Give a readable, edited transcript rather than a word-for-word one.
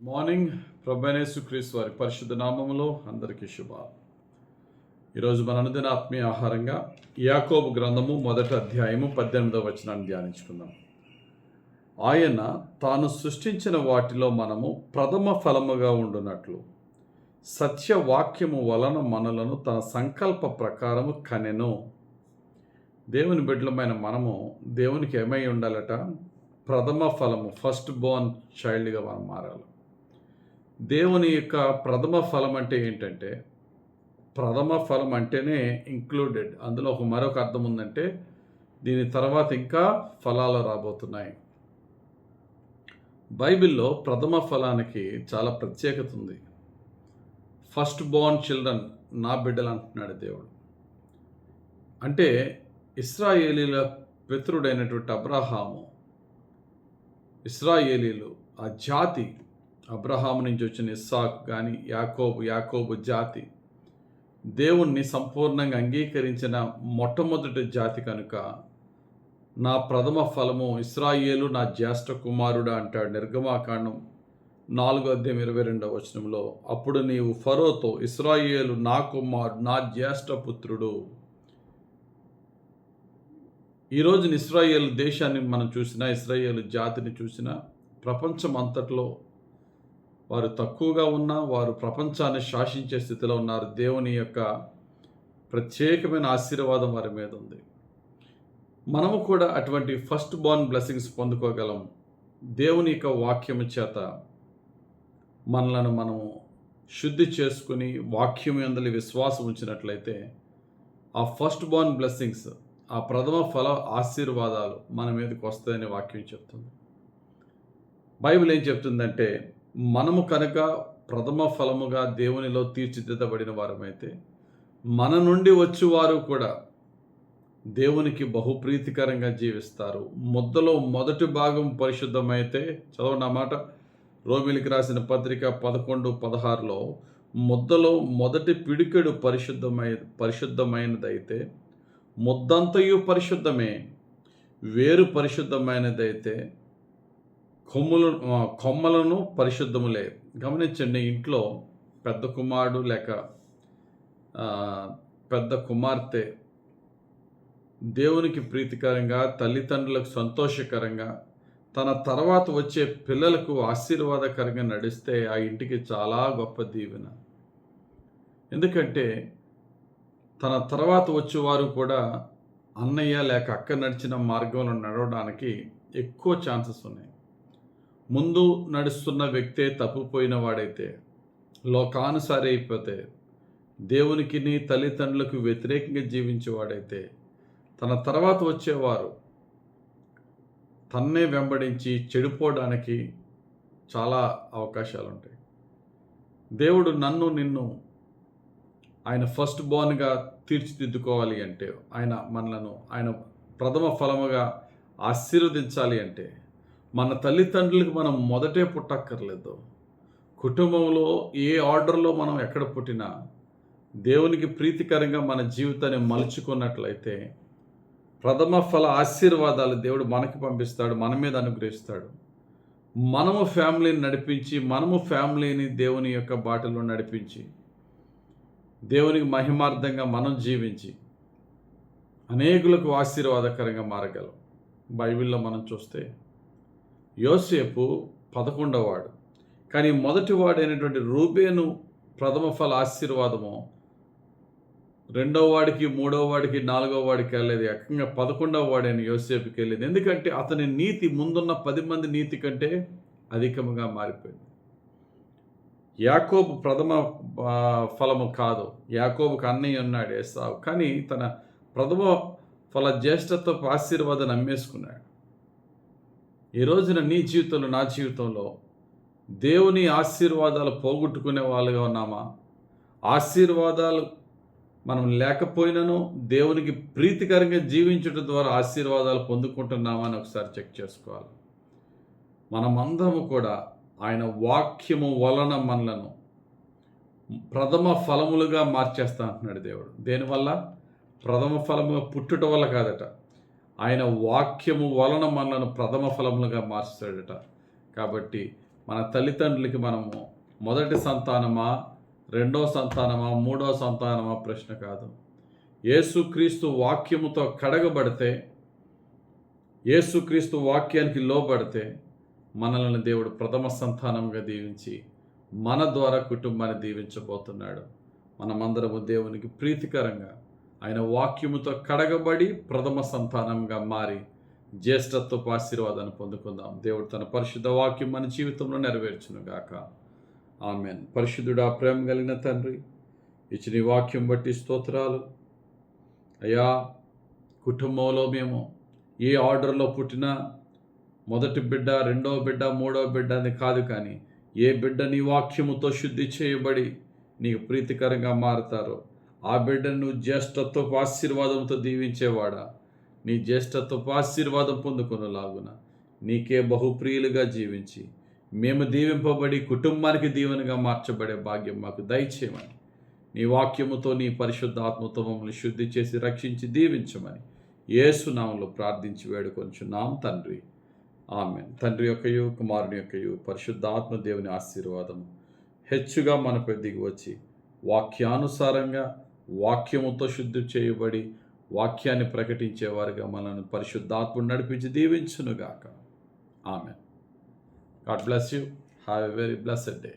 Morning. ప్రభువైన యేసుక్రీస్తు వారి పరిశుద్ధ నామములో అందరికీ శుభాలు. ఈరోజు మన అనుదిన ఆత్మీయ ఆహారంగా యాకోబు గ్రంథము 1వ అధ్యాయము 18వ వచనాన్ని ధ్యానించుకుందాం. ఆయన తాను సృష్టించిన వాటిలో మనము ప్రథమ ఫలముగా ఉండునట్లు సత్యవాక్యము వలన మనలను తన సంకల్ప ప్రకారము కనెను. దేవుని బిడ్డలమైన మనము దేవునికి ఏమై ఉండాలట? ప్రథమ ఫలము, ఫస్ట్ బోర్న్ చైల్డ్గా మనం మారాలి. దేవుని యొక్క ప్రథమ ఫలం అంటే ఏంటంటే, ప్రథమ ఫలం అంటేనే ఇంక్లూడెడ్. అందులో మరొక అర్థం ఉందంటే, దీని తర్వాత ఇంకా ఫలాలు రాబోతున్నాయి. బైబిల్లో ప్రథమ ఫలానికి చాలా ప్రత్యేకత ఉంది. ఫస్ట్ బోర్న్ చిల్డ్రన్, నా బిడ్డలు అంటున్నాడు దేవుడు. అంటే ఇశ్రాయేలీల పితరుడైనటువంటి అబ్రహాము, ఇశ్రాయేలీలు ఆ జాతి, అబ్రహాము నుంచి వచ్చిన ఇస్సాకు కానీ యాకోబు జాతి దేవుణ్ణి సంపూర్ణంగా అంగీకరించిన మొట్టమొదటి జాతి కనుక నా ప్రథమ ఫలము ఇశ్రాయేలు, నా జ్యేష్ఠ కుమారుడు అంటాడు నిర్గమాకాండం 4:22 వచనంలో. అప్పుడు నీవు ఫరోతో, ఇశ్రాయేలు నా కుమారుడు, నా జ్యేష్ఠ పుత్రుడు. ఈరోజు ఇశ్రాయేలు దేశాన్ని మనం చూసినా, ఇశ్రాయేలు జాతిని చూసినా, ప్రపంచం అంతట్లో వారు తక్కువగా ఉన్నా వారు ప్రపంచాన్ని శాసించే స్థితిలో ఉన్నారు. దేవుని యొక్క ప్రత్యేకమైన ఆశీర్వాదం వారి మీద ఉంది. మనము కూడా అటువంటి ఫస్ట్ బోర్న్ బ్లెస్సింగ్స్ పొందుకోగలం. దేవుని యొక్క వాక్యము చేత మనలను మనము శుద్ధి చేసుకుని వాక్యం యందలి విశ్వాసం ఉంచినట్లయితే ఆ ఫస్ట్ బోర్న్ బ్లెస్సింగ్స్, ఆ ప్రథమ ఫల ఆశీర్వాదాలు మన మీదకి వస్తాయని వాక్యం చెప్తుంది. బైబిల్ ఏం చెప్తుందంటే, మనము కనుక ప్రథమ ఫలముగా దేవునిలో తీర్చిదిద్దబడిన వారమైతే మన నుండి వచ్చేవారు కూడా దేవునికి బహుప్రీతికరంగా జీవిస్తారు. ముద్దలో మొదటి భాగం పరిశుద్ధమైతే, చదవండి ఆ మాట, రోమిలికి రాసిన పత్రిక 11:16లో, ముద్దలో మొదటి పిడికెడు పరిశుద్ధమైనదైతే ముద్దంతయు పరిశుద్ధమే, వేరు పరిశుద్ధమైనదైతే కొమ్మలను పరిశుద్ధములే. గమనించండి, ఇంట్లో పెద్ద కుమారుడు లేక పెద్ద కుమార్తె దేవునికి ప్రీతికరంగా, తల్లిదండ్రులకు సంతోషకరంగా, తన తర్వాత వచ్చే పిల్లలకు ఆశీర్వాదకరంగా నడిస్తే ఆ ఇంటికి చాలా గొప్ప దీవెన. ఎందుకంటే తన తర్వాత వచ్చేవారు కూడా అన్నయ్య లేక అక్క నడిచిన మార్గంలో నడవడానికి ఎక్కువ ఛాన్సెస్ ఉన్నాయి. ముందు నడుస్తున్న వ్యక్తే తప్పిపోయిన వాడైతే, లోకానుసారి అయిపోతే, దేవునికి నీ తల్లిదండ్రులకు వ్యతిరేకంగా జీవించేవాడైతే, తన తర్వాత వచ్చేవారు తన్నే వెంబడించి చెడిపోవడానికి చాలా అవకాశాలు ఉంటాయి. దేవుడు నిన్ను ఆయన ఫస్ట్ బోర్న్గా తీర్చిదిద్దుకోవాలి అంటే, ఆయన ప్రథమ ఫలముగా ఆశీర్వదించాలి అంటే, మన తల్లిదండ్రులకు మనం మొదటే పుట్టక్కర్లేదు. కుటుంబంలో ఏ ఆర్డర్లో మనం ఎక్కడ పుట్టినా దేవునికి ప్రీతికరంగా మన జీవితాన్ని మలుచుకున్నట్లయితే ప్రథమ ఫల ఆశీర్వాదాలు దేవుడు మనకి పంపిస్తాడు, మన మీద అనుగ్రహిస్తాడు. మనము ఫ్యామిలీని నడిపించి, మనము ఫ్యామిలీని దేవుని యొక్క బాటలో నడిపించి, దేవునికి మహిమార్థంగా మనం జీవించి అనేకులకు ఆశీర్వాదకరంగా మారగలం. బైబిల్లో మనం చూస్తే యోసేపు 11వ వాడు, కానీ మొదటి వాడైనటువంటి రూబేను ప్రథమ ఫల ఆశీర్వాదము 2వ వాడికి, 3వ వాడికి, 4వ వాడికి వెళ్ళలేదు. ఏకంగా 11వ వాడైన యోసేపుకి వెళ్ళేది. ఎందుకంటే అతని నీతి ముందున్న 10 మంది నీతి కంటే అధికముగా మారిపోయింది. యాకోబు ప్రథమ ఫలము కాదు, యాకోబుకు అన్నయ్య ఉన్నాడు ఏసావు, కానీ తన ప్రథమ ఫల జ్యేష్ఠత్వపు ఆశీర్వాదాన్ని అమ్మేసుకున్నాడు. ఈ రోజున నీ జీవితంలో, నా జీవితంలో దేవుని ఆశీర్వాదాలు పోగొట్టుకునే వాళ్ళుగా ఉన్నామా? ఆశీర్వాదాలు మనం లేకపోయినను దేవునికి ప్రీతికరంగా జీవించడం ద్వారా ఆశీర్వాదాలు పొందుకుంటున్నామా అని ఒకసారి చెక్ చేసుకోవాలి. మనమందరము కూడా ఆయన వాక్యము వలన మనలను ప్రథమ ఫలములుగా మార్చేస్తా అంటున్నాడు దేవుడు. దేనివల్ల? ప్రథమ ఫలముగా పుట్టుట వల్ల కాదట, ఆయన వాక్యము వలన మనలను ప్రథమ ఫలములుగా మార్చాడట. కాబట్టి మన తల్లిదండ్రులకి మనము మొదటి సంతానమా, రెండో సంతానమా, మూడో సంతానమా ప్రశ్న కాదు. యేసుక్రీస్తు వాక్యముతో కడగబడితే, యేసుక్రీస్తు వాక్యానికి లోబడితే మనల్ని దేవుడు ప్రథమ సంతానంగా దీవించి మన ద్వారా కుటుంబాన్ని దీవించబోతున్నాడు. మనమందరము దేవునికి ప్రీతికరంగా ఆయన వాక్యముతో కడగబడి ప్రథమ సంతానంగా మారి జ్యేష్ఠత్వపు ఆశీర్వాదాన్ని పొందుకుందాం. దేవుడు తన పరిశుద్ధ వాక్యం మన జీవితంలో నెరవేర్చునుగాక. ఆమేన్. పరిశుద్ధుడా, ప్రేమ కలిగిన తండ్రి, ఇచ్చిన ఈ వాక్యం బట్టి స్తోత్రాలు అయ్యా. కుటుంబంలో మేము ఏ ఆర్డర్లో పుట్టినా మొదటి బిడ్డ, రెండవ బిడ్డ, మూడవ బిడ్డ అని కాదు, కానీ ఏ బిడ్డ నీ వాక్యముతో శుద్ధి చేయబడి నీకు ప్రీతికరంగా మారుతారో ఆ బిడ్డను నువ్వు జ్యేష్ఠత్వపు ఆశీర్వాదంతో దీవించేవాడా. నీ జ్యేష్ఠత్వపు ఆశీర్వాదం పొందుకునేలాగున నీకే బహుప్రియులుగా జీవించి మేము దీవింపబడి కుటుంబానికి దీవెనగా మార్చబడే భాగ్యం మాకు దయచేయమని, నీ వాక్యముతో నీ పరిశుద్ధ ఆత్మతో మమ్మల్ని శుద్ధి చేసి రక్షించి దీవించమని యేసు నామములో ప్రార్థించి వేడుకొంచున్నాం తండ్రి. ఆమేన్. తండ్రి యొక్కయు, కుమారుని యొక్కయు, పరిశుద్ధాత్మ దేవుని ఆశీర్వాదము హెచ్చుగా మనపై దిగి వచ్చి వాక్యానుసారంగా వాక్యముతో శుద్ధి చేయబడి వాక్యాన్ని ప్రకటించేవారుగా మనల్ని పరిశుద్ధాత్మ నడిపించి దీవించునుగాక. Amen. God bless you. Have a very blessed day.